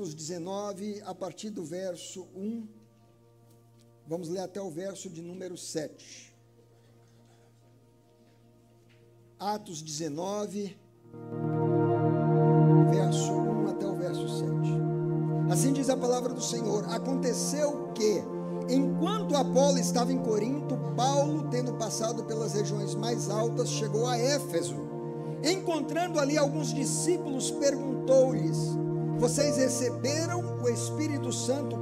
Atos 19, a partir do verso 1, vamos ler até o verso de número 7. Atos 19, verso 1 até o verso 7. Assim diz a palavra do Senhor: aconteceu que, enquanto Apolo estava em Corinto, Paulo, tendo passado pelas regiões mais altas, chegou a Éfeso. Encontrando ali alguns discípulos, perguntou-lhes: vocês receberam o Espírito Santo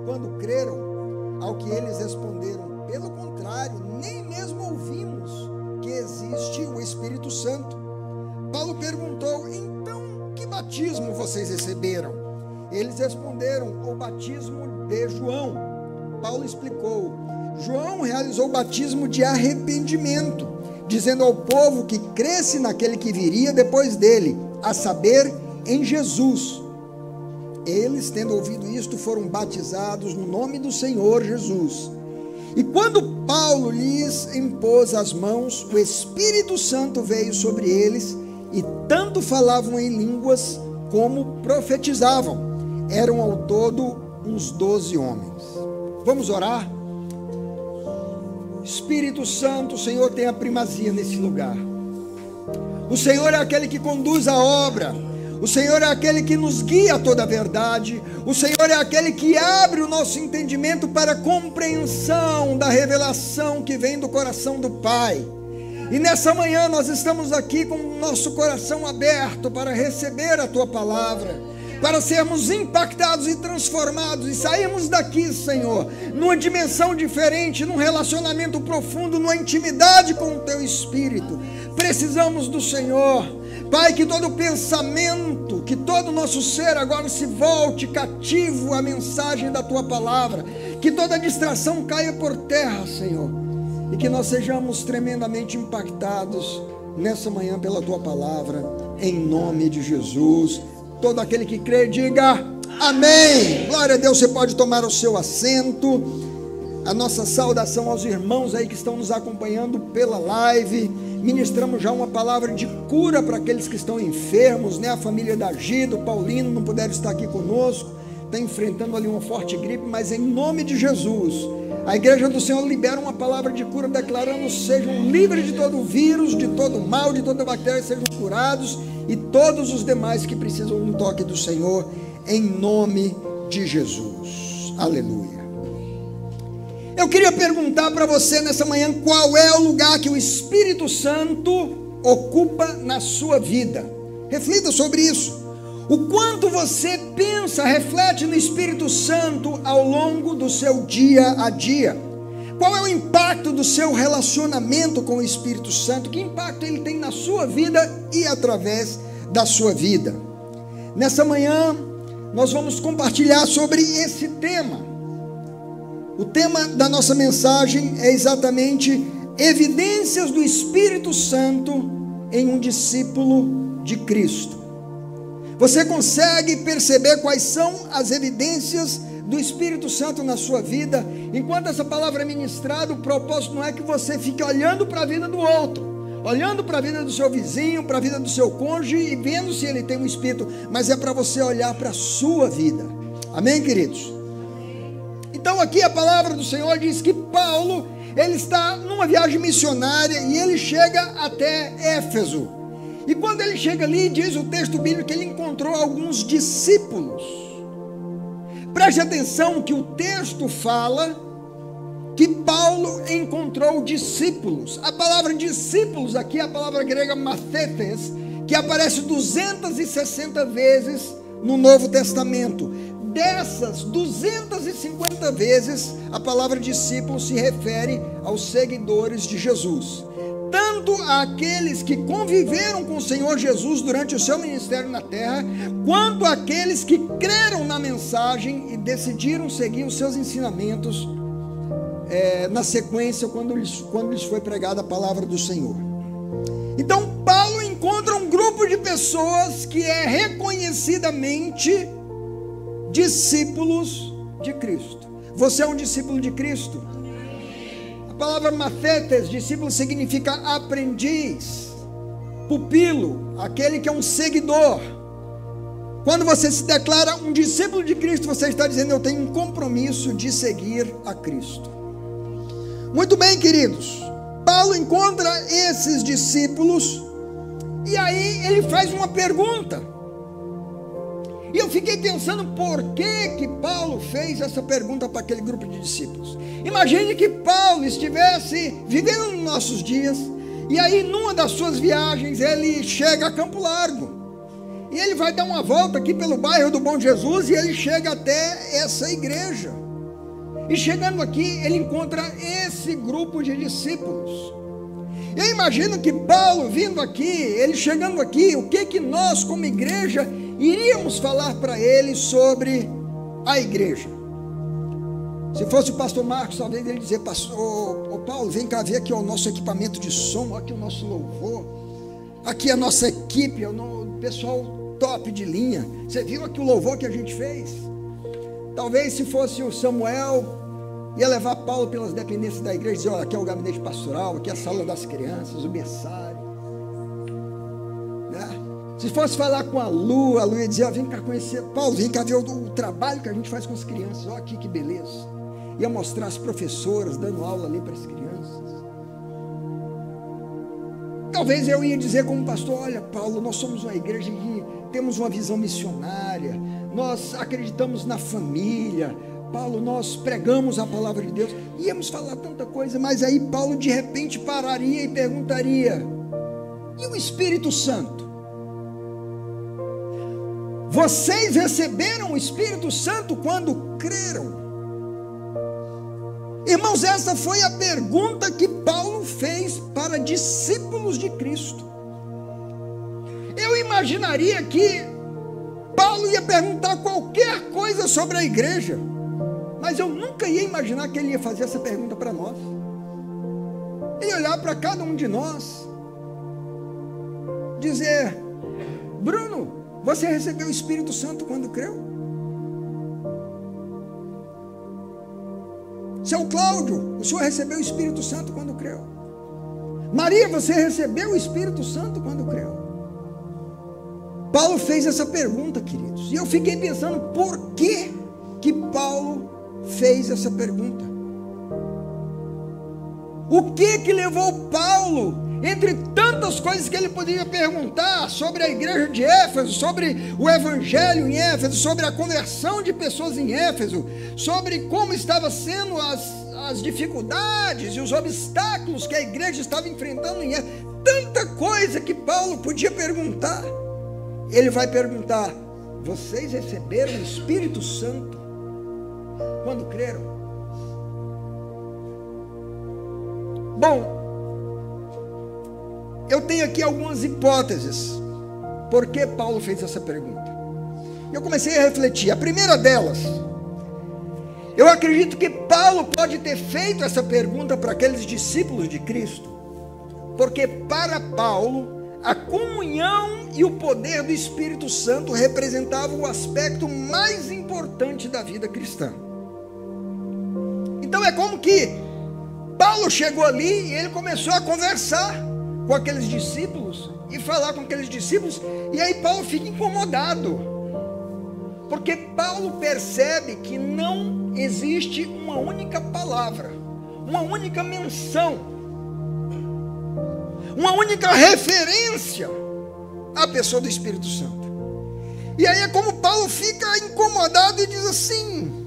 quando creram? Ao que eles responderam: pelo contrário, nem mesmo ouvimos que existe o Espírito Santo. Paulo perguntou: então, que batismo vocês receberam? Eles responderam: o batismo de João. Paulo explicou: João realizou o batismo de arrependimento, dizendo ao povo que cresce naquele que viria depois dele, a saber, em Jesus. Eles, tendo ouvido isto, foram batizados no nome do Senhor Jesus. E quando Paulo lhes impôs as mãos, o Espírito Santo veio sobre eles, e tanto falavam em línguas como profetizavam. Eram ao todo uns 12 homens. Vamos orar? Espírito Santo, o Senhor tem a primazia nesse lugar. O Senhor é aquele que conduz a obra. O Senhor é aquele que nos guia a toda a verdade. O Senhor é aquele que abre o nosso entendimento para a compreensão da revelação que vem do coração do Pai. E nessa manhã nós estamos aqui com o nosso coração aberto para receber a Tua palavra, para sermos impactados e transformados e sairmos daqui, Senhor, numa dimensão diferente, num relacionamento profundo, numa intimidade com o Teu Espírito. Precisamos do Senhor. Pai, que todo pensamento, que todo o nosso ser agora se volte cativo à mensagem da Tua palavra, que toda distração caia por terra, Senhor, e que nós sejamos tremendamente impactados nessa manhã pela Tua palavra, em nome de Jesus. Todo aquele que crê, diga amém. Glória a Deus. Você pode tomar o seu assento. A nossa saudação aos irmãos aí que estão nos acompanhando pela live. Ministramos já uma palavra de cura para aqueles que estão enfermos, né? A família da Gida, o Paulino não puderam estar aqui conosco, está enfrentando ali uma forte gripe, mas em nome de Jesus, a igreja do Senhor libera uma palavra de cura, declarando: sejam livres de todo vírus, de todo mal, de toda bactéria, sejam curados, e todos os demais que precisam do toque do Senhor, em nome de Jesus. Aleluia. Eu queria perguntar para você nessa manhã, qual é o lugar que o Espírito Santo ocupa na sua vida? Reflita sobre isso. O quanto você pensa, reflete no Espírito Santo ao longo do seu dia a dia? Qual é o impacto do seu relacionamento com o Espírito Santo? Que impacto ele tem na sua vida e através da sua vida? Nessa manhã, nós vamos compartilhar sobre esse tema. O tema da nossa mensagem é exatamente evidências do Espírito Santo em um discípulo de Cristo. Você consegue perceber quais são as evidências do Espírito Santo na sua vida? Enquanto essa palavra é ministrada, o propósito não é que você fique olhando para a vida do outro, olhando para a vida do seu vizinho, para a vida do seu cônjuge e vendo se ele tem um Espírito, mas é para você olhar para a sua vida. Amém, queridos? Então aqui a palavra do Senhor diz que Paulo, ele está numa viagem missionária e ele chega até Éfeso. E quando ele chega ali, diz o texto bíblico que ele encontrou alguns discípulos. Preste atenção que o texto fala que Paulo encontrou discípulos. A palavra discípulos aqui é a palavra grega mathetes, que aparece 260 vezes no Novo Testamento. Dessas 250 vezes, a palavra discípulo se refere aos seguidores de Jesus. Tanto àqueles que conviveram com o Senhor Jesus durante o seu ministério na terra, quanto àqueles que creram na mensagem e decidiram seguir os seus ensinamentos na sequência, quando lhes foi pregada a palavra do Senhor. Então, Paulo encontra um grupo de pessoas que é reconhecidamente discípulos de Cristo. Você é um discípulo de Cristo? A palavra mathetes, discípulo, significa aprendiz, pupilo, aquele que é um seguidor. Quando você se declara um discípulo de Cristo, você está dizendo: eu tenho um compromisso de seguir a Cristo. Muito bem, queridos. Paulo encontra esses discípulos e aí ele faz uma pergunta. E eu fiquei pensando por que Paulo fez essa pergunta para aquele grupo de discípulos. Imagine que Paulo estivesse vivendo nos nossos dias, e aí numa das suas viagens ele chega a Campo Largo, e ele vai dar uma volta aqui pelo bairro do Bom Jesus, e ele chega até essa igreja, e chegando aqui ele encontra esse grupo de discípulos. Eu imagino que Paulo vindo aqui, ele chegando aqui, o que nós como igreja iríamos falar para ele sobre a igreja? Se fosse o pastor Marcos, talvez ele dizer: pastor Paulo, vem cá ver aqui o nosso equipamento de som, aqui o nosso louvor, aqui a nossa equipe, o pessoal top de linha, você viu aqui o louvor que a gente fez? Talvez se fosse o Samuel, ia levar Paulo pelas dependências da igreja e dizer: olha, aqui é o gabinete pastoral, aqui é a sala das crianças, o berçário, né? Se fosse falar com a Lu ia dizer: ó, vem cá conhecer, Paulo, vem cá ver o trabalho que a gente faz com as crianças, olha aqui que beleza. Ia mostrar as professoras dando aula ali para as crianças. Talvez eu ia dizer como pastor: olha, Paulo, nós somos uma igreja que temos uma visão missionária, nós acreditamos na família, Paulo, nós pregamos a palavra de Deus. Íamos falar tanta coisa, mas aí Paulo de repente pararia e perguntaria: e o Espírito Santo? Vocês receberam o Espírito Santo quando creram? Irmãos, essa foi a pergunta que Paulo fez para discípulos de Cristo. Eu imaginaria que Paulo ia perguntar qualquer coisa sobre a igreja, mas eu nunca ia imaginar que ele ia fazer essa pergunta para nós. Ele ia olhar para cada um de nós, dizer: Bruno, você recebeu o Espírito Santo quando creu? Seu Cláudio, o senhor recebeu o Espírito Santo quando creu? Maria, você recebeu o Espírito Santo quando creu? Paulo fez essa pergunta, queridos, e eu fiquei pensando: por que Paulo fez essa pergunta? O que levou Paulo, entre tantas coisas que ele poderia perguntar sobre a igreja de Éfeso, sobre o evangelho em Éfeso, sobre a conversão de pessoas em Éfeso, sobre como estava sendo as dificuldades e os obstáculos que a igreja estava enfrentando em Éfeso, tanta coisa que Paulo podia perguntar. Ele vai perguntar: vocês receberam o Espírito Santo quando creram? Bom, eu tenho aqui algumas hipóteses por que Paulo fez essa pergunta. Eu comecei a refletir. A primeira delas, eu acredito que Paulo pode ter feito essa pergunta para aqueles discípulos de Cristo, porque para Paulo a comunhão e o poder do Espírito Santo representavam o aspecto mais importante da vida cristã. Então é como que Paulo chegou ali e ele começou a conversar com aqueles discípulos e falar com aqueles discípulos, e aí Paulo fica incomodado, porque Paulo percebe que não existe uma única palavra, uma única menção, uma única referência à pessoa do Espírito Santo. E aí é como Paulo fica incomodado e diz assim: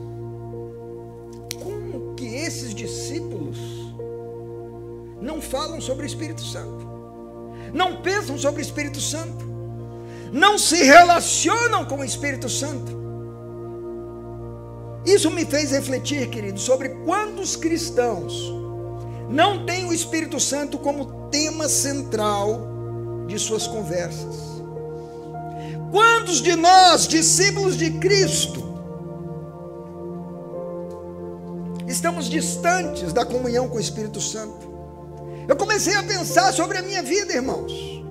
como que esses discípulos não falam sobre o Espírito Santo, não pensam sobre o Espírito Santo, não se relacionam com o Espírito Santo? Isso me fez refletir, querido, sobre quantos cristãos não têm o Espírito Santo como tema central de suas conversas. Quantos de nós, discípulos de Cristo, estamos distantes da comunhão com o Espírito Santo? Eu comecei a pensar sobre a minha vida, irmãos.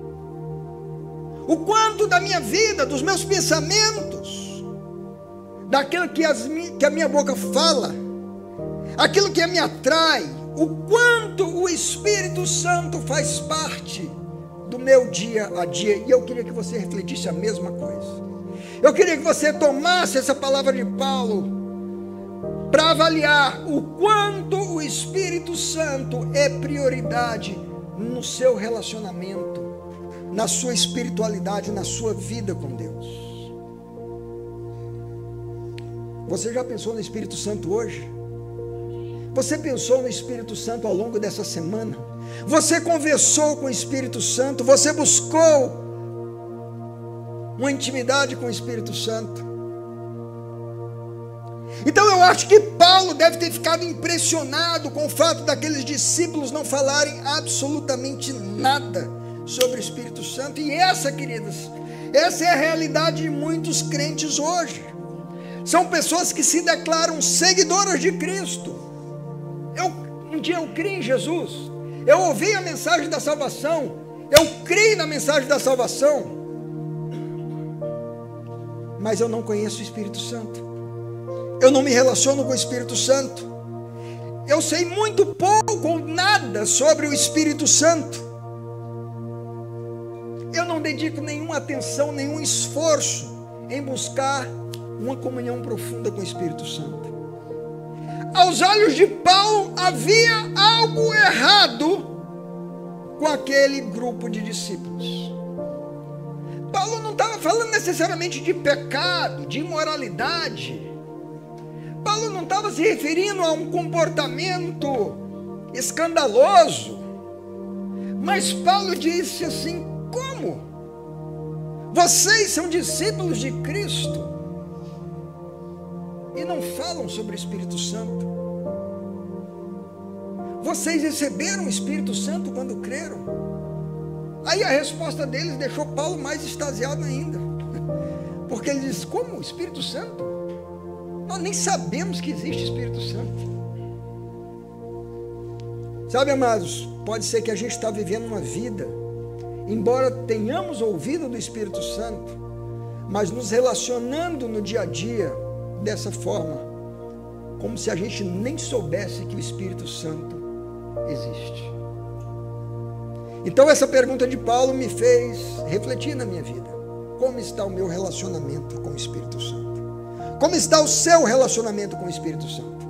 O quanto da minha vida, dos meus pensamentos, daquilo que a minha boca fala, aquilo que me atrai, o quanto o Espírito Santo faz parte do meu dia a dia. E eu queria que você refletisse a mesma coisa. Eu queria que você tomasse essa palavra de Paulo para avaliar o quanto o Espírito Santo é prioridade no seu relacionamento, na sua espiritualidade, na sua vida com Deus. Você já pensou no Espírito Santo hoje? Você pensou no Espírito Santo ao longo dessa semana? Você conversou com o Espírito Santo? Você buscou uma intimidade com o Espírito Santo? Então eu acho que Paulo deve ter ficado impressionado com o fato daqueles discípulos não falarem absolutamente nada sobre o Espírito Santo. E essa, queridas, essa é a realidade de muitos crentes hoje. São pessoas que se declaram seguidoras de Cristo. Um dia eu criei em Jesus, eu ouvi a mensagem da salvação, eu criei na mensagem da salvação, mas eu não conheço o Espírito Santo, eu não me relaciono com o Espírito Santo, eu sei muito pouco ou nada sobre o Espírito Santo, eu não dedico nenhuma atenção, nenhum esforço em buscar uma comunhão profunda com o Espírito Santo. Aos olhos de Paulo havia algo errado com aquele grupo de discípulos. Paulo não estava falando necessariamente de pecado, de imoralidade. Paulo não estava se referindo a um comportamento escandaloso. Mas Paulo disse assim: como? Vocês são discípulos de Cristo e não falam sobre o Espírito Santo? Vocês receberam o Espírito Santo quando creram? Aí a resposta deles deixou Paulo mais extasiado ainda, porque ele diz: como o Espírito Santo? Nós nem sabemos que existe Espírito Santo. Sabe, amados, pode ser que a gente está vivendo uma vida, embora tenhamos ouvido do Espírito Santo, mas nos relacionando no dia a dia dessa forma, como se a gente nem soubesse que o Espírito Santo existe. Então essa pergunta de Paulo me fez refletir na minha vida. Como está o meu relacionamento com o Espírito Santo? Como está o seu relacionamento com o Espírito Santo?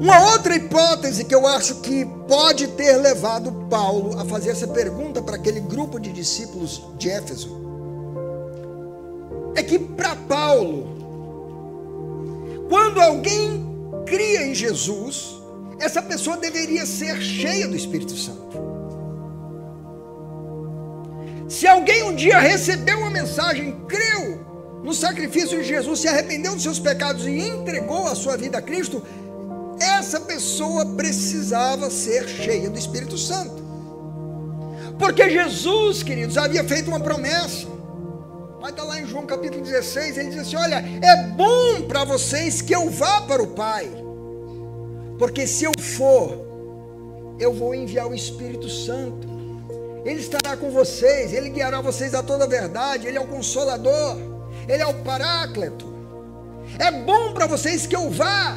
Uma outra hipótese que eu acho que pode ter levado Paulo a fazer essa pergunta para aquele grupo de discípulos de Éfeso é que, para Paulo, quando alguém cria em Jesus, essa pessoa deveria ser cheia do Espírito Santo. Se alguém um dia recebeu uma mensagem, creu no sacrifício de Jesus, se arrependeu dos seus pecados e entregou a sua vida a Cristo, essa pessoa precisava ser cheia do Espírito Santo. Porque Jesus, queridos, havia feito uma promessa. Vai estar lá em João capítulo 16, ele diz assim: olha, é bom para vocês que eu vá para o Pai, porque se eu for, eu vou enviar o Espírito Santo, ele estará com vocês, ele guiará vocês a toda a verdade, ele é o Consolador, ele é o Paráclito. É bom para vocês que eu vá,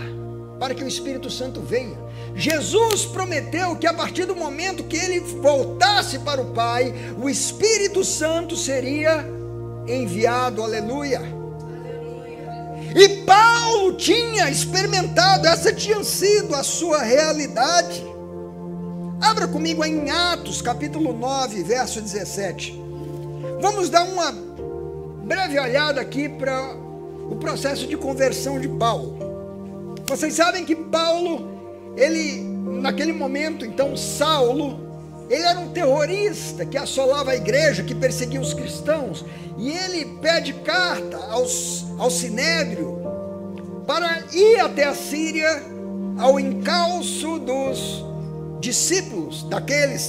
para que o Espírito Santo venha. Jesus prometeu que a partir do momento que ele voltasse para o Pai, o Espírito Santo seria enviado. Aleluia. E Paulo tinha experimentado, essa tinha sido a sua realidade. Abra comigo em Atos capítulo 9, verso 17. Vamos dar uma breve olhada aqui para o processo de conversão de Paulo. Vocês sabem que Paulo, ele, naquele momento, então, Saulo, ele era um terrorista que assolava a igreja, que perseguia os cristãos, e ele pede carta ao Sinédrio para ir até a Síria ao encalço dos discípulos,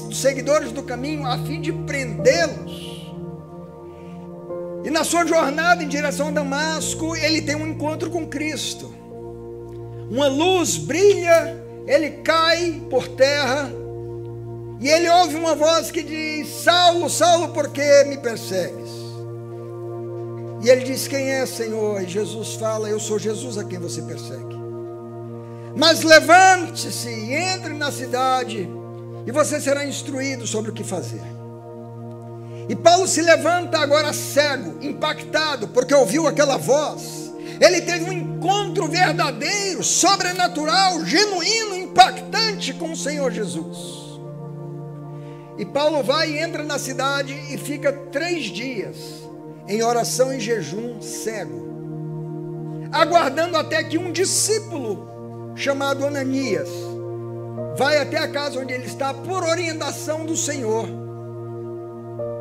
dos seguidores do caminho, a fim de prendê-los. E na sua jornada em direção a Damasco, ele tem um encontro com Cristo. Uma luz brilha, ele cai por terra, e ele ouve uma voz que diz: Saulo, Saulo, por que me persegues? E ele diz: quem é, Senhor? E Jesus fala: eu sou Jesus a quem você persegue. Mas levante-se e entre na cidade, e você será instruído sobre o que fazer. E Paulo se levanta agora cego, impactado, porque ouviu aquela voz. Ele teve um encontro verdadeiro, sobrenatural, genuíno, impactante com o Senhor Jesus. E Paulo vai e entra na cidade e fica 3 dias em oração e jejum, cego, aguardando até que um discípulo chamado Ananias vai até a casa onde ele está por orientação do Senhor,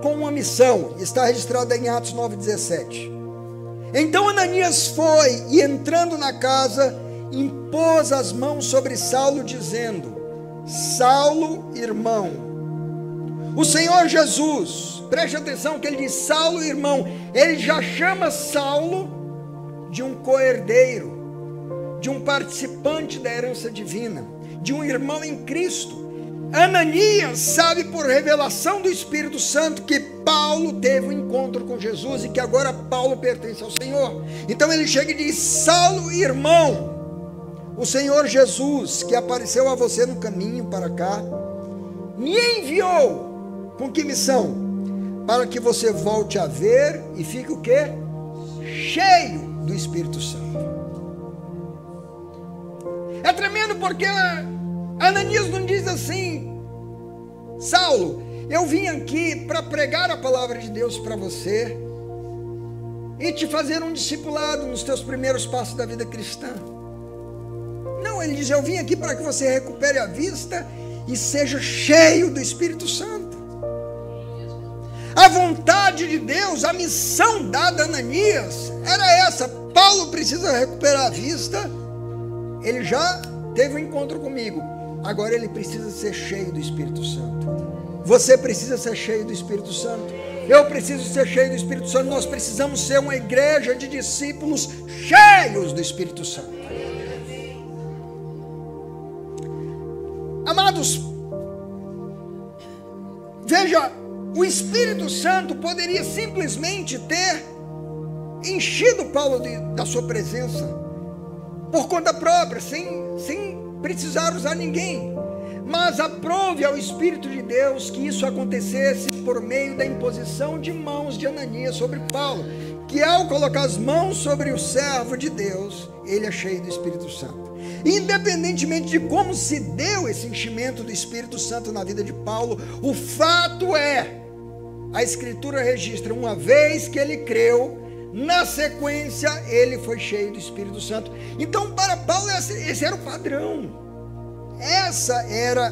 com uma missão. Está registrada em Atos 9,17. Então Ananias foi e, entrando na casa, impôs as mãos sobre Saulo, dizendo: Saulo, irmão, o Senhor Jesus, preste atenção que ele diz Saulo, irmão, ele já chama Saulo de um co-herdeiro, de um participante da herança divina, de um irmão em Cristo. Ananias sabe por revelação do Espírito Santo que Paulo teve um encontro com Jesus e que agora Paulo pertence ao Senhor. Então ele chega e diz: Saulo, irmão, o Senhor Jesus, que apareceu a você no caminho para cá, me enviou. Com que missão? Para que você volte a ver e fique o quê? Cheio do Espírito Santo. É tremendo porque Ananias não diz assim: Saulo, eu vim aqui para pregar a palavra de Deus para você e te fazer um discipulado nos teus primeiros passos da vida cristã. Não, ele diz: eu vim aqui para que você recupere a vista e seja cheio do Espírito Santo. A vontade de Deus, a missão dada a Ananias era essa: Paulo precisa recuperar a vista, ele já teve um encontro comigo, agora ele precisa ser cheio do Espírito Santo. Você precisa ser cheio do Espírito Santo. Eu preciso ser cheio do Espírito Santo. Nós precisamos ser uma igreja de discípulos cheios do Espírito Santo. Amados, veja, o Espírito Santo poderia simplesmente ter enchido Paulo da sua presença por conta própria, sem precisar usar ninguém. Mas aprove ao Espírito de Deus que isso acontecesse por meio da imposição de mãos de Ananias sobre Paulo, que ao colocar as mãos sobre o servo de Deus, ele é cheio do Espírito Santo. Independentemente de como se deu esse enchimento do Espírito Santo na vida de Paulo, o fato é, a Escritura registra, uma vez que ele creu, na sequência ele foi cheio do Espírito Santo. Então, para Paulo esse era o padrão, essa era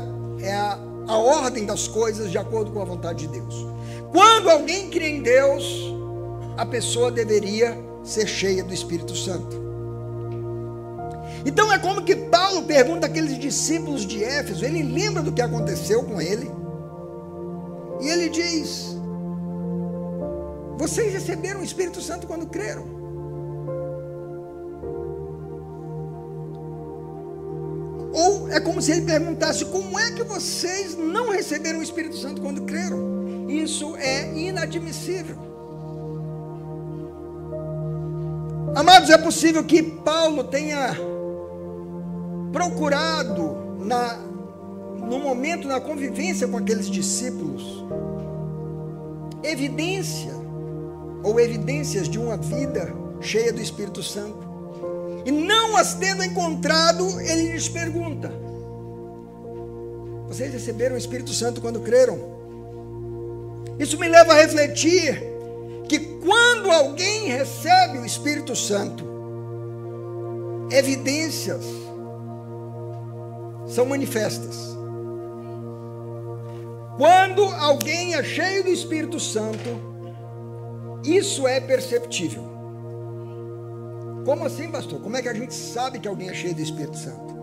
a ordem das coisas de acordo com a vontade de Deus. Quando alguém crê em Deus, a pessoa deveria ser cheia do Espírito Santo. Então é como que Paulo pergunta àqueles discípulos de Éfeso, ele lembra do que aconteceu com ele, e ele diz: vocês receberam o Espírito Santo quando creram. Ou é como se ele perguntasse: como é que vocês não receberam o Espírito Santo quando creram? Isso é inadmissível. Amados, é possível que Paulo tenha procurado no momento, na convivência com aqueles discípulos, evidências de uma vida cheia do Espírito Santo, e não as tendo encontrado, ele lhes pergunta: vocês receberam o Espírito Santo quando creram? Isso me leva a refletir que quando alguém recebe o Espírito Santo, evidências são manifestas. Quando alguém é cheio do Espírito Santo, isso é perceptível. Como assim, pastor? Como é que a gente sabe que alguém é cheio do Espírito Santo?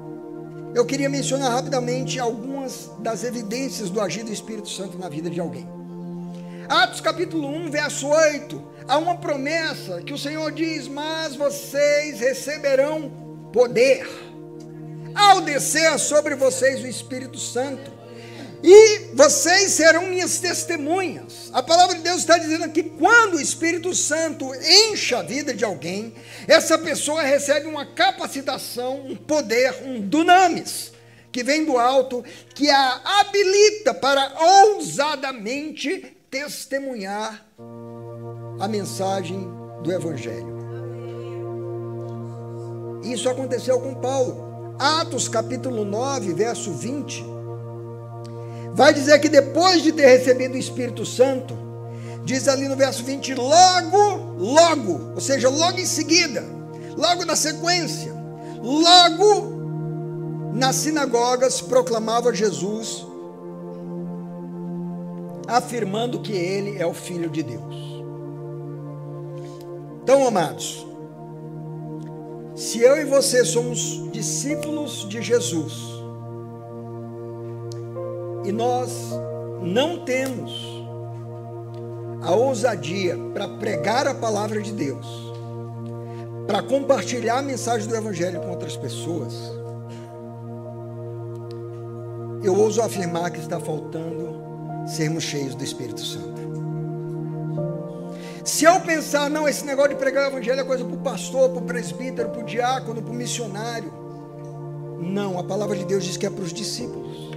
Eu queria mencionar rapidamente algumas das evidências do agir do Espírito Santo na vida de alguém. Atos capítulo 1, verso 8, há uma promessa que o Senhor diz: mas vocês receberão poder ao descer sobre vocês o Espírito Santo, e vocês serão minhas testemunhas. A palavra de Deus está dizendo aqui: quando o Espírito Santo enche a vida de alguém, essa pessoa recebe uma capacitação, um poder, um dunamis, que vem do alto, que a habilita para ousadamente testemunhar a mensagem do Evangelho. Isso aconteceu com Paulo. Atos capítulo 9, verso 20, vai dizer que depois de ter recebido o Espírito Santo, diz ali no verso 20, logo, ou seja, logo em seguida, logo na sequência, logo nas sinagogas proclamava Jesus, afirmando que ele é o Filho de Deus. Então, amados, se eu e você somos discípulos de Jesus, e nós não temos a ousadia para pregar a palavra de Deus, para compartilhar a mensagem do Evangelho com outras pessoas, eu ouso afirmar que está faltando sermos cheios do Espírito Santo. Se eu pensar, não, esse negócio de pregar o Evangelho é coisa para o pastor, para o presbítero, para o diácono, para o missionário, não, a palavra de Deus diz que é para os discípulos.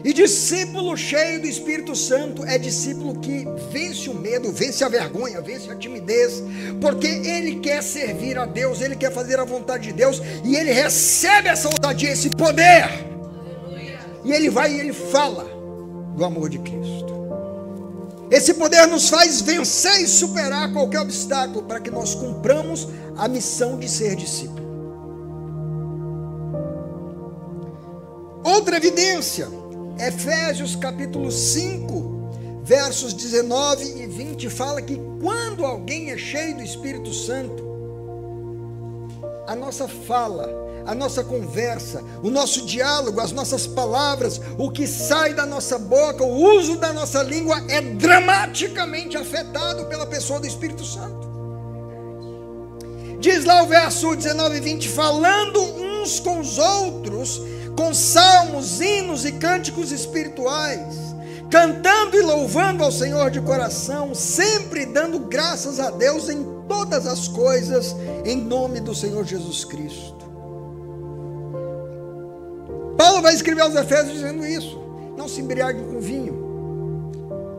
E discípulo cheio do Espírito Santo é discípulo que vence o medo, vence a vergonha, vence a timidez, porque ele quer servir a Deus, ele quer fazer a vontade de Deus, e ele recebe essa ousadia, esse poder, e ele vai e ele fala do amor de Cristo. Esse poder nos faz vencer e superar qualquer obstáculo, para que nós cumpramos a missão de ser discípulo. Outra evidência, Efésios capítulo 5, versos 19 e 20, fala que quando alguém é cheio do Espírito Santo, a nossa fala, a nossa conversa, o nosso diálogo, as nossas palavras, o que sai da nossa boca, o uso da nossa língua é dramaticamente afetado pela pessoa do Espírito Santo. Diz lá o verso 19 e 20, falando uns com os outros, com salmos, hinos e cânticos espirituais, cantando e louvando ao Senhor de coração, sempre dando graças a Deus em todas as coisas, em nome do Senhor Jesus Cristo. Paulo vai escrever aos Efésios dizendo isso: não se embriague com vinho,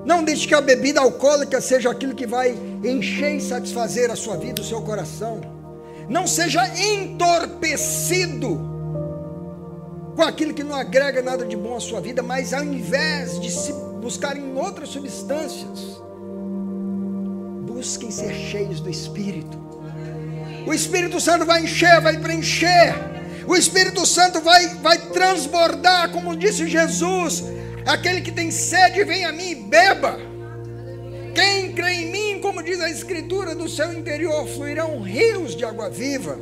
não deixe que a bebida alcoólica seja aquilo que vai encher e satisfazer a sua vida, o seu coração. Não seja entorpecido com aquilo que não agrega nada de bom à sua vida, mas ao invés de se buscar em outras substâncias, busquem ser cheios do Espírito. O Espírito Santo vai encher, vai preencher. O Espírito Santo vai transbordar, como disse Jesus: aquele que tem sede, vem a mim e beba. Quem crê em mim, como diz a Escritura, do seu interior fluirão rios de água viva.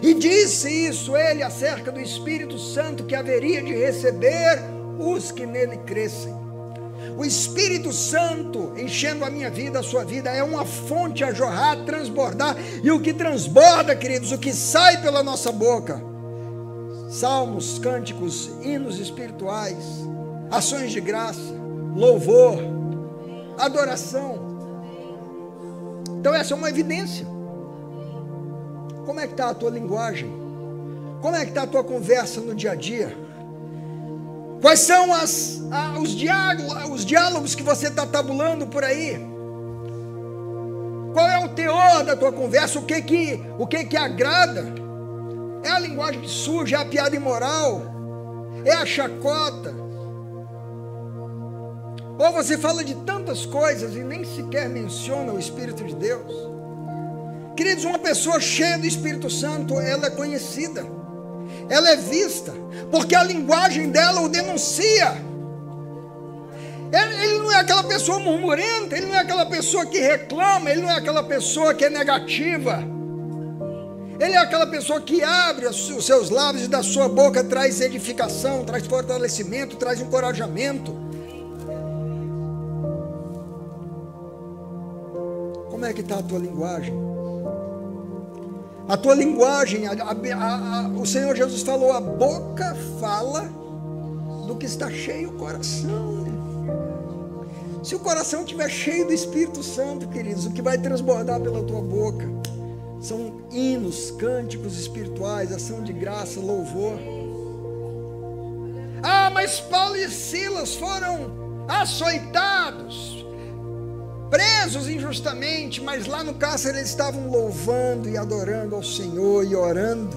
E disse isso ele acerca do Espírito Santo que haveria de receber os que nele crescem. O Espírito Santo enchendo a minha vida, a sua vida, é uma fonte a jorrar, a transbordar. E o que transborda, queridos, o que sai pela nossa boca: salmos, cânticos, hinos espirituais, ações de graça, louvor, adoração. Então essa é uma evidência. Como é que está a tua linguagem? Como é que está a tua conversa no dia a dia? Quais são os diálogos que você está tabulando por aí? Qual é o teor da tua conversa? O que agrada? É a linguagem suja, é a piada imoral, é a chacota? Ou você fala de tantas coisas e nem sequer menciona o Espírito de Deus? Queridos, uma pessoa cheia do Espírito Santo, ela é conhecida, ela é vista, porque a linguagem dela o denuncia. Ele não é aquela pessoa murmurenta, ele não é aquela pessoa que reclama, ele não é aquela pessoa que é negativa. Ele é aquela pessoa que abre os seus lábios e da sua boca traz edificação, traz fortalecimento, traz encorajamento. Como é que está a tua linguagem? A tua linguagem, o Senhor Jesus falou: a boca fala do que está cheio o coração. Se o coração estiver cheio do Espírito Santo, queridos, o que vai transbordar pela tua boca são hinos, cânticos espirituais, ação de graça, louvor. Ah, mas Paulo e Silas foram açoitados, presos injustamente, mas lá no cárcere eles estavam louvando e adorando ao Senhor e orando.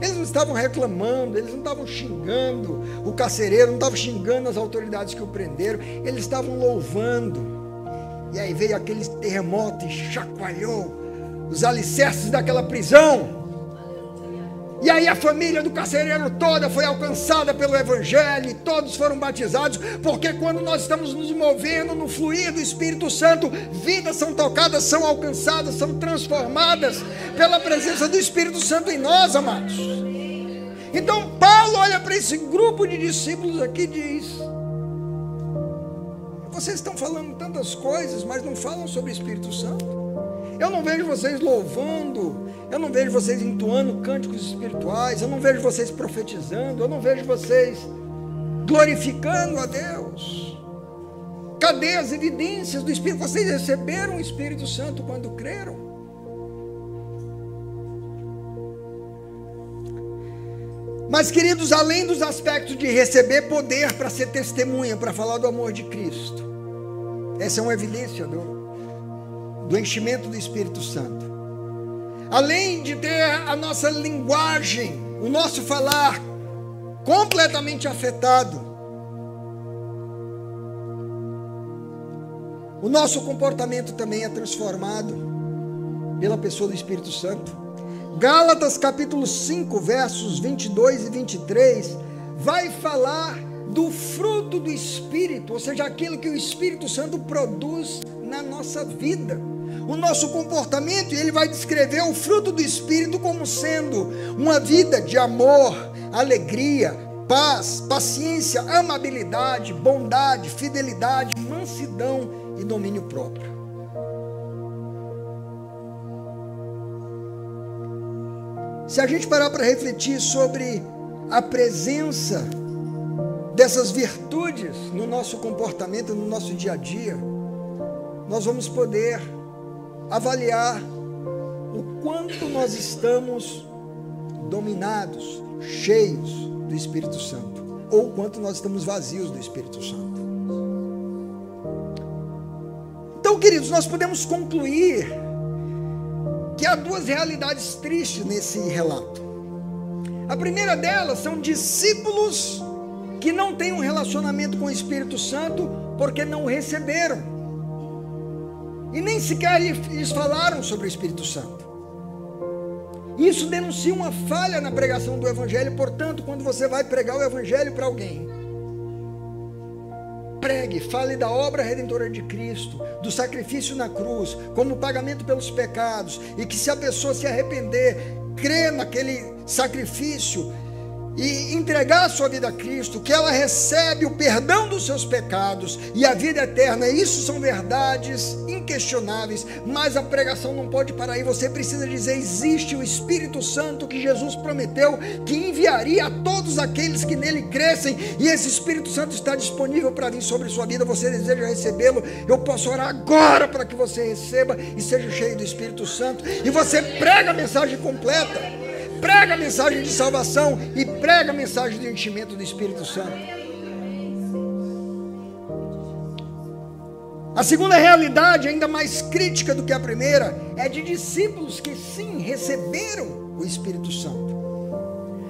Eles não estavam reclamando, eles não estavam xingando o carcereiro, não estavam xingando as autoridades que o prenderam, eles estavam louvando. E aí veio aquele terremoto e chacoalhou os alicerces daquela prisão. E aí a família do carcereiro toda foi alcançada pelo Evangelho, e todos foram batizados, porque quando nós estamos nos movendo no fluir do Espírito Santo, vidas são tocadas, são alcançadas, são transformadas pela presença do Espírito Santo em nós, amados. Então Paulo olha para esse grupo de discípulos aqui e diz: vocês estão falando tantas coisas, mas não falam sobre o Espírito Santo. Eu não vejo vocês louvando, eu não vejo vocês entoando cânticos espirituais, eu não vejo vocês profetizando, eu não vejo vocês glorificando a Deus. Cadê as evidências do Espírito? Vocês receberam o Espírito Santo quando creram? Mas, queridos, além dos aspectos de receber poder para ser testemunha, para falar do amor de Cristo, essa é uma evidência do enchimento do Espírito Santo. Além de ter a nossa linguagem, o nosso falar completamente afetado, o nosso comportamento também é transformado pela pessoa do Espírito Santo. Gálatas capítulo 5, versos 22 e 23, vai falar do fruto do Espírito, ou seja, aquilo que o Espírito Santo produz na nossa vida, o nosso comportamento, e ele vai descrever o fruto do Espírito como sendo uma vida de amor, alegria, paz, paciência, amabilidade, bondade, fidelidade, mansidão e domínio próprio. Se a gente parar para refletir sobre a presença dessas virtudes no nosso comportamento, no nosso dia a dia, nós vamos poder avaliar o quanto nós estamos dominados, cheios do Espírito Santo, ou o quanto nós estamos vazios do Espírito Santo. Então, queridos, nós podemos concluir que há duas realidades tristes nesse relato. A primeira delas são discípulos que não têm um relacionamento com o Espírito Santo porque não o receberam, e nem sequer lhes falaram sobre o Espírito Santo. Isso denuncia uma falha na pregação do Evangelho. Portanto, quando você vai pregar o Evangelho para alguém, pregue, fale da obra redentora de Cristo, do sacrifício na cruz, como pagamento pelos pecados, e que se a pessoa se arrepender, crer naquele sacrifício e entregar a sua vida a Cristo, que ela recebe o perdão dos seus pecados e a vida eterna. Isso são verdades inquestionáveis, mas a pregação não pode parar aí. Você precisa dizer: existe o Espírito Santo que Jesus prometeu que enviaria a todos aqueles que nele crescem, e esse Espírito Santo está disponível para vir sobre a sua vida. Você deseja recebê-lo? Eu posso orar agora para que você receba e seja cheio do Espírito Santo, e você prega a mensagem completa, prega a mensagem de salvação e prega a mensagem de enchimento do Espírito Santo. A segunda realidade, ainda mais crítica do que a primeira, é de discípulos que sim, receberam o Espírito Santo,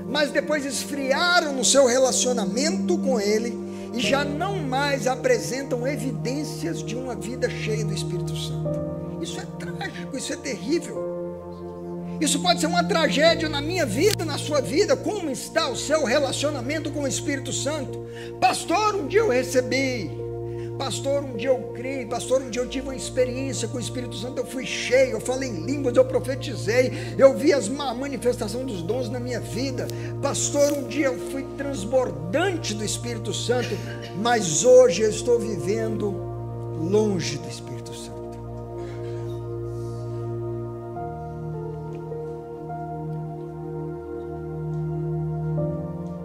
mas depois esfriaram no seu relacionamento com ele e já não mais apresentam evidências de uma vida cheia do Espírito Santo. Isso é trágico, isso é terrível. Isso pode ser uma tragédia na minha vida, na sua vida. Como está o seu relacionamento com o Espírito Santo? Pastor, um dia eu recebi. Pastor, um dia eu criei. Pastor, um dia eu tive uma experiência com o Espírito Santo. Eu fui cheio, eu falei em línguas, eu profetizei, eu vi a manifestação dos dons na minha vida. Pastor, um dia eu fui transbordante do Espírito Santo, mas hoje eu estou vivendo longe do Espírito Santo.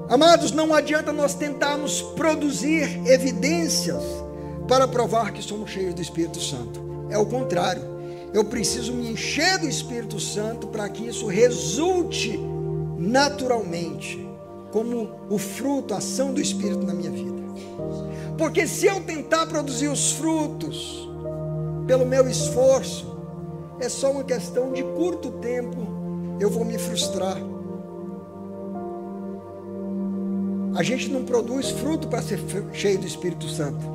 Amados, não adianta nós tentarmos produzir evidências para provar que somos cheios do Espírito Santo. É o contrário. Eu preciso me encher do Espírito Santo para que isso resulte naturalmente, como o fruto, a ação do Espírito na minha vida. Porque se eu tentar produzir os frutos pelo meu esforço, é só uma questão de curto tempo, eu vou me frustrar. A gente não produz fruto para ser cheio do Espírito Santo.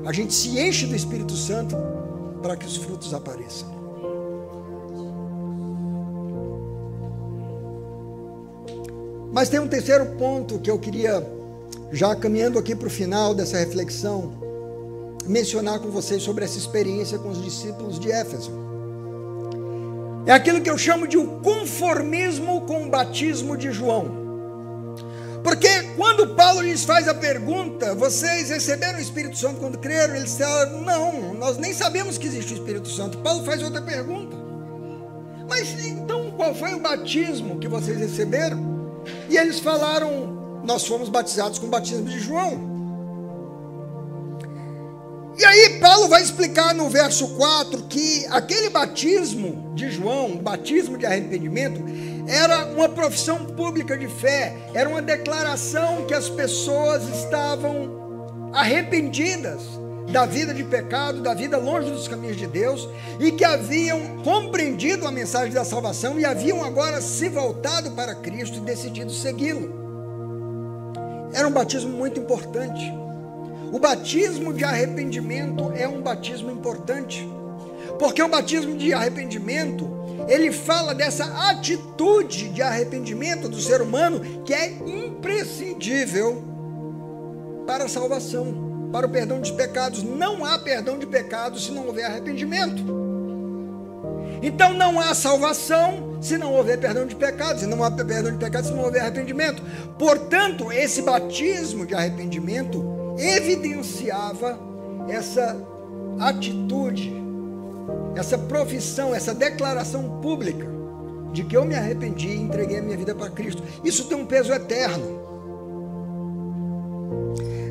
A gente se enche do Espírito Santo para que os frutos apareçam. Mas tem um terceiro ponto que eu queria, já caminhando aqui para o final dessa reflexão, mencionar com vocês sobre essa experiência com os discípulos de Éfeso. É aquilo que eu chamo de o conformismo com o batismo de João. Porque quando Paulo lhes faz a pergunta, vocês receberam o Espírito Santo quando creram? Eles disseram, não, nós nem sabemos que existe o Espírito Santo. Paulo faz outra pergunta. Mas então qual foi o batismo que vocês receberam? E eles falaram, nós fomos batizados com o batismo de João. E aí Paulo vai explicar no verso 4 que aquele batismo de João, o batismo de arrependimento, era uma profissão pública de fé, era uma declaração que as pessoas estavam arrependidas da vida de pecado, da vida longe dos caminhos de Deus, e que haviam compreendido a mensagem da salvação e haviam agora se voltado para Cristo e decidido segui-lo. Era um batismo muito importante. O batismo de arrependimento é um batismo importante, porque o batismo de arrependimento, ele fala dessa atitude de arrependimento do ser humano que é imprescindível para a salvação, para o perdão dos pecados. Não há perdão de pecados se não houver arrependimento. Então não há salvação se não houver perdão de pecados, e não há perdão de pecados se não houver arrependimento. Portanto, esse batismo de arrependimento evidenciava essa atitude, essa profissão, essa declaração pública de que eu me arrependi e entreguei a minha vida para Cristo. Isso tem um peso eterno.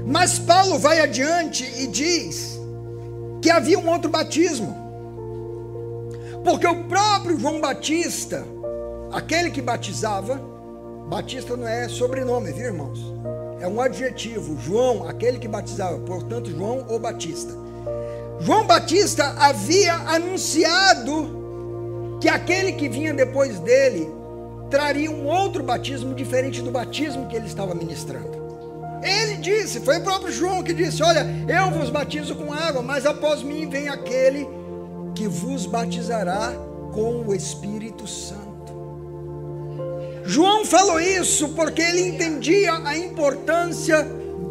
Mas Paulo vai adiante e diz que havia um outro batismo, porque o próprio João Batista, aquele que batizava, Batista não é sobrenome, viu, irmãos? É um adjetivo, João, aquele que batizava, portanto, João ou Batista. João Batista havia anunciado que aquele que vinha depois dele traria um outro batismo diferente do batismo que ele estava ministrando. Ele disse, foi o próprio João que disse, olha, eu vos batizo com água, mas após mim vem aquele que vos batizará com o Espírito Santo. João falou isso porque ele entendia a importância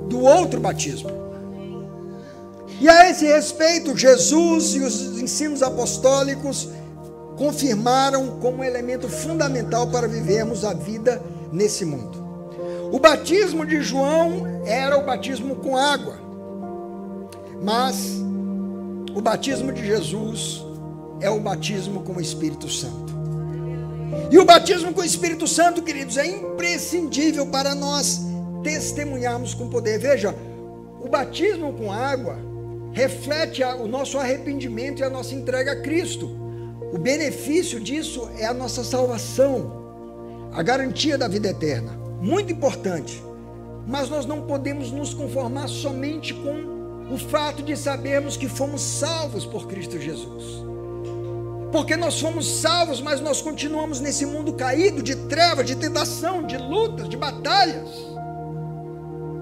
do outro batismo. E a esse respeito, Jesus e os ensinos apostólicos confirmaram como elemento fundamental para vivermos a vida nesse mundo. O batismo de João era o batismo com água, mas o batismo de Jesus é o batismo com o Espírito Santo. E o batismo com o Espírito Santo, queridos, é imprescindível para nós testemunharmos com poder. Veja, o batismo com água reflete o nosso arrependimento e a nossa entrega a Cristo. O benefício disso é a nossa salvação, a garantia da vida eterna. Muito importante. Mas nós não podemos nos conformar somente com o fato de sabermos que fomos salvos por Cristo Jesus. Porque nós fomos salvos, mas nós continuamos nesse mundo caído, de trevas, de tentação, de lutas, de batalhas.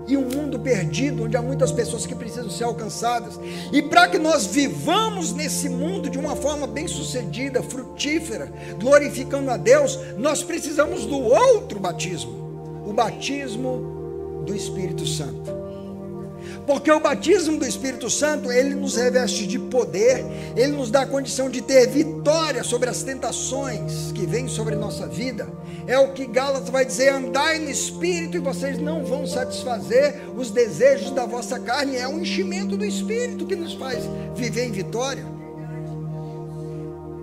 E um mundo perdido, onde há muitas pessoas que precisam ser alcançadas. E para que nós vivamos nesse mundo de uma forma bem-sucedida, frutífera, glorificando a Deus, nós precisamos do outro batismo, o batismo do Espírito Santo. Porque o batismo do Espírito Santo, ele nos reveste de poder, ele nos dá a condição de ter vitória sobre as tentações que vêm sobre nossa vida. É o que Gálatas vai dizer, andai no Espírito e vocês não vão satisfazer os desejos da vossa carne. É o enchimento do Espírito que nos faz viver em vitória.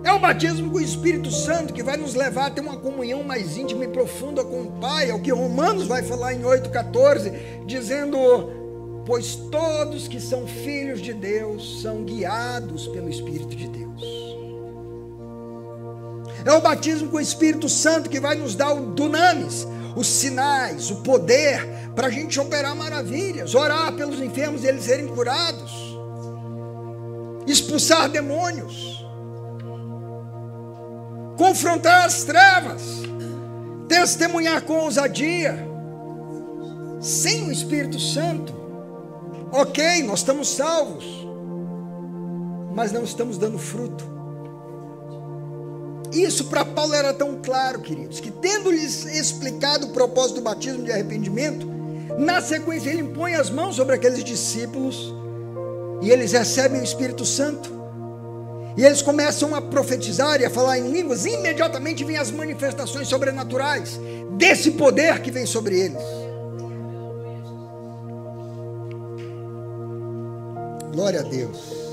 É o batismo com o Espírito Santo que vai nos levar a ter uma comunhão mais íntima e profunda com o Pai. É o que Romanos vai falar em 8,14, dizendo, pois todos que são filhos de Deus são guiados pelo Espírito de Deus. É o batismo com o Espírito Santo que vai nos dar o dunamis, os sinais, o poder para a gente operar maravilhas, orar pelos enfermos e eles serem curados. expulsar demônios, confrontar as trevas, testemunhar com ousadia, sem o Espírito Santo. Ok, nós estamos salvos, mas não estamos dando fruto. Isso para Paulo era tão claro, queridos, que tendo-lhes explicado o propósito do batismo de arrependimento, na sequência ele impõe as mãos sobre aqueles discípulos, e eles recebem o Espírito Santo, e eles começam a profetizar e a falar em línguas. E imediatamente vêm as manifestações sobrenaturais desse poder que vem sobre eles. Glória a Deus.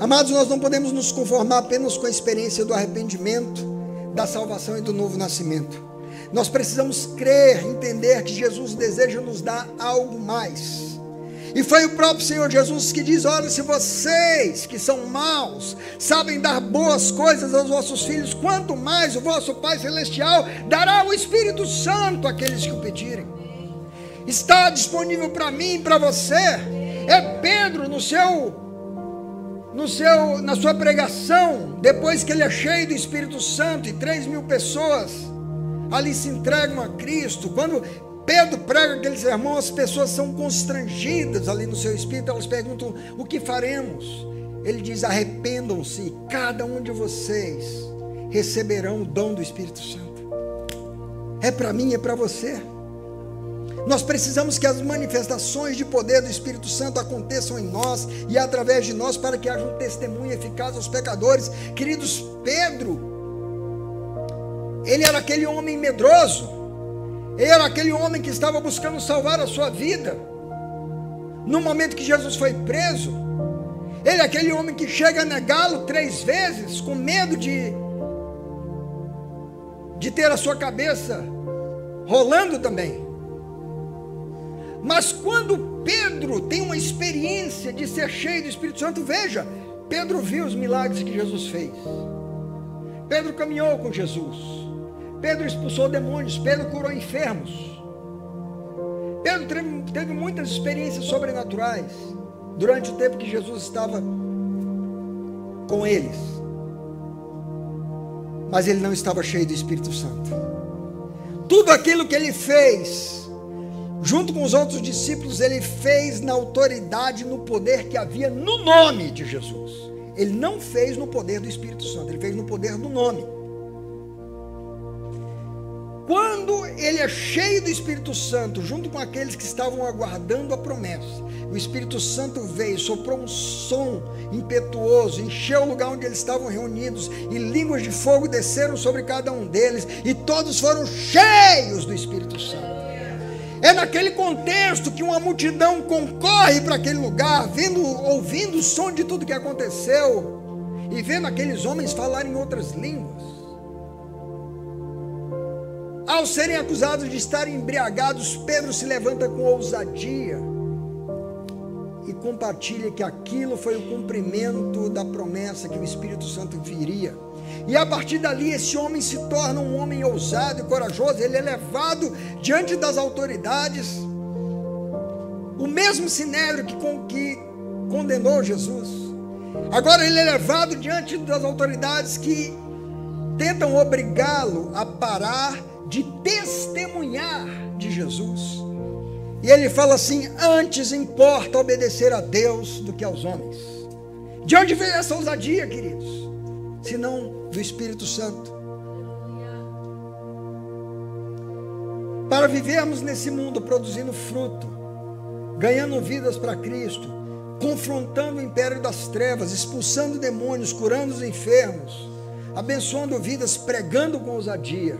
Amados, nós não podemos nos conformar apenas com a experiência do arrependimento, da salvação e do novo nascimento. Nós precisamos crer, entender que Jesus deseja nos dar algo mais. E foi o próprio Senhor Jesus que diz: olha, se vocês que são maus sabem dar boas coisas aos vossos filhos, quanto mais o vosso Pai Celestial dará o Espírito Santo àqueles que o pedirem. Está disponível para mim e para você. É Pedro na sua pregação, depois que ele é cheio do Espírito Santo e 3.000 pessoas ali se entregam a Cristo. Quando Pedro prega aquele sermão, as pessoas são constrangidas ali no seu espírito, elas perguntam: o que faremos? Ele diz: arrependam-se e cada um de vocês receberão o dom do Espírito Santo. É para mim, é para você. Nós precisamos que as manifestações de poder do Espírito Santo aconteçam em nós e através de nós, para que haja um testemunho eficaz aos pecadores. Queridos, Pedro, ele era aquele homem medroso, ele era aquele homem que estava buscando salvar a sua vida. No momento que Jesus foi preso, ele é aquele homem que chega a negá-lo 3 vezes, com medo de ter a sua cabeça rolando também. Mas quando Pedro tem uma experiência de ser cheio do Espírito Santo, veja, Pedro viu os milagres que Jesus fez. Pedro caminhou com Jesus. Pedro expulsou demônios. Pedro curou enfermos. Pedro teve muitas experiências sobrenaturais durante o tempo que Jesus estava com eles. Mas ele não estava cheio do Espírito Santo. Tudo aquilo que ele fez, junto com os outros discípulos, ele fez na autoridade, no poder que havia no nome de Jesus. Ele não fez no poder do Espírito Santo, ele fez no poder do nome. Quando ele é cheio do Espírito Santo, junto com aqueles que estavam aguardando a promessa, o Espírito Santo veio, soprou um som impetuoso, encheu o lugar onde eles estavam reunidos, e línguas de fogo desceram sobre cada um deles, e todos foram cheios do Espírito Santo. É naquele contexto que uma multidão concorre para aquele lugar, ouvindo o som de tudo que aconteceu, e vendo aqueles homens falarem outras línguas. Ao serem acusados de estarem embriagados, Pedro se levanta com ousadia e compartilha que aquilo foi o cumprimento da promessa, que o Espírito Santo viria. E a partir dali esse homem se torna um homem ousado e corajoso. Ele é levado diante das autoridades, o mesmo sinédrio que condenou Jesus. Agora ele é levado diante das autoridades que tentam obrigá-lo a parar de testemunhar de Jesus. E ele fala assim: antes importa obedecer a Deus do que aos homens. De onde veio essa ousadia, queridos? Senão do Espírito Santo. Para vivermos nesse mundo produzindo fruto, ganhando vidas para Cristo, confrontando o império das trevas, expulsando demônios, curando os enfermos, abençoando vidas, pregando com ousadia,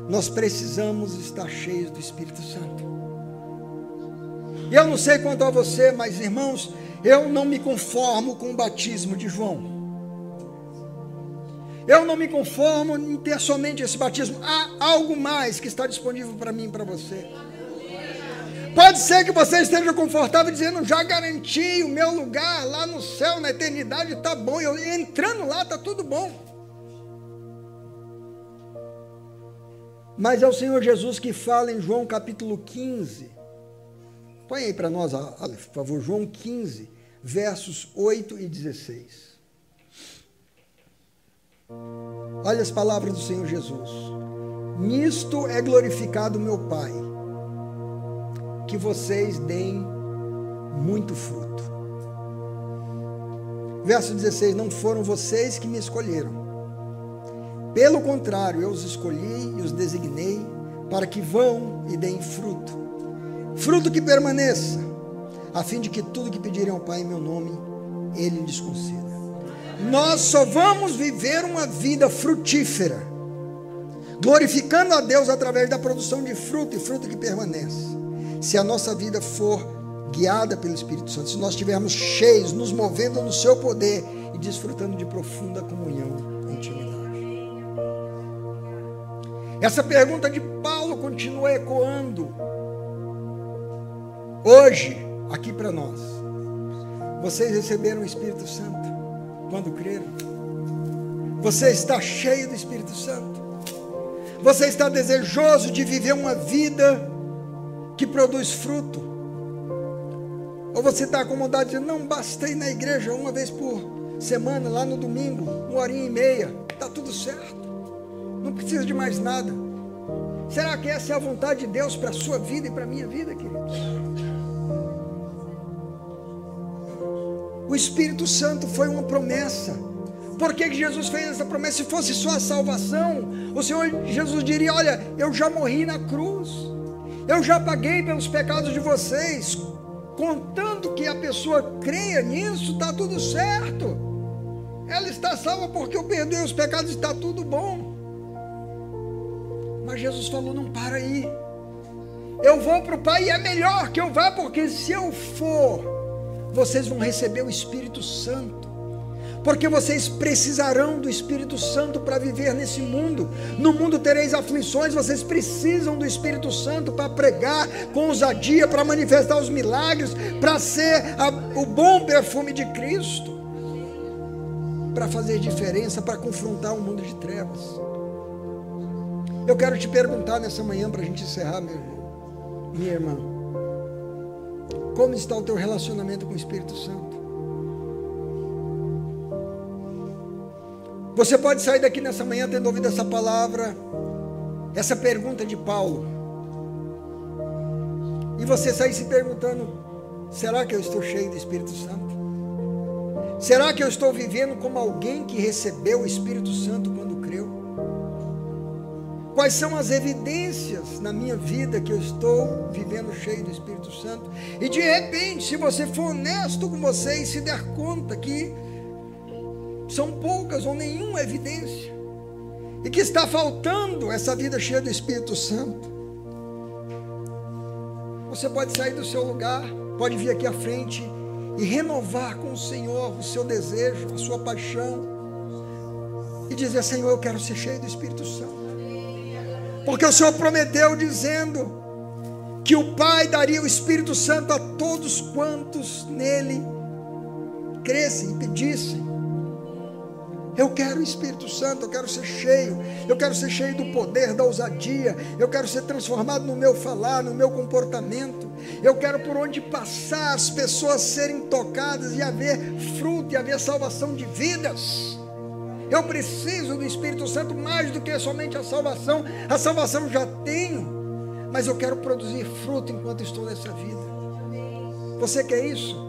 nós precisamos estar cheios do Espírito Santo. E eu não sei quanto a você, mas irmãos, eu não me conformo com o batismo de João. Eu não me conformo em ter somente esse batismo. Há algo mais que está disponível para mim e para você. Pode ser que você esteja confortável dizendo: já garanti o meu lugar lá no céu, na eternidade, está bom. Eu entrando lá, está tudo bom. Mas é o Senhor Jesus que fala em João capítulo 15, Põe aí para nós, Aleph, por favor, João 15, versos 8 e 16. Olha as palavras do Senhor Jesus. Nisto é glorificado meu Pai, que vocês deem muito fruto. Verso 16, não foram vocês que me escolheram. Pelo contrário, eu os escolhi e os designei para que vão e deem fruto. Fruto que permaneça, a fim de que tudo que pedirem ao Pai em meu nome, Ele lhes conceda. Nós só vamos viver uma vida frutífera, glorificando a Deus através da produção de fruto e fruto que permanece, se a nossa vida for guiada pelo Espírito Santo, se nós estivermos cheios, nos movendo no seu poder e desfrutando de profunda comunhão e intimidade. Essa pergunta de Paulo continua ecoando hoje aqui para nós. Vocês receberam o Espírito Santo quando creram? Você está cheio do Espírito Santo? Você está desejoso de viver uma vida que produz fruto? Ou você está acomodado dizendo, não, basta ir na igreja uma vez por semana, lá no domingo, 1h30, está tudo certo, não precisa de mais nada. Será que essa é a vontade de Deus para a sua vida e para a minha vida, queridos? O Espírito Santo foi uma promessa. Por que Jesus fez essa promessa? Se fosse só a salvação, o Senhor Jesus diria, olha, eu já morri na cruz, eu já paguei pelos pecados de vocês, contando que a pessoa creia nisso, está tudo certo, ela está salva porque eu perdoei os pecados, está tudo bom. Mas Jesus falou, não, para aí, eu vou para o Pai e é melhor que eu vá, porque se eu for, vocês vão receber o Espírito Santo, porque vocês precisarão do Espírito Santo para viver nesse mundo. No mundo tereis aflições, vocês precisam do Espírito Santo para pregar com ousadia, para manifestar os milagres, para ser o bom perfume de Cristo, para fazer diferença, para confrontar o mundo de trevas. Eu quero te perguntar nessa manhã, para a gente encerrar, meu irmão, minha irmã, como está o teu relacionamento com o Espírito Santo? Você pode sair daqui nessa manhã tendo ouvido essa palavra, essa pergunta de Paulo, e você sair se perguntando, será que eu estou cheio do Espírito Santo? Será que eu estou vivendo como alguém que recebeu o Espírito Santo quando creu? Quais são as evidências na minha vida que eu estou vivendo cheio do Espírito Santo? E de repente, se você for honesto com você e se der conta que são poucas ou nenhuma evidência, e que está faltando essa vida cheia do Espírito Santo, você pode sair do seu lugar, pode vir aqui à frente e renovar com o Senhor o seu desejo, a sua paixão, e dizer, Senhor, eu quero ser cheio do Espírito Santo, porque o Senhor prometeu dizendo que o Pai daria o Espírito Santo a todos quantos nele crescem e pedissem. Eu quero o Espírito Santo, eu quero ser cheio do poder, da ousadia, eu quero ser transformado no meu falar, no meu comportamento, eu quero por onde passar as pessoas serem tocadas e haver fruto e haver salvação de vidas. Eu preciso do Espírito Santo mais do que somente a salvação já tenho, mas eu quero produzir fruto enquanto estou nessa vida. Você quer isso?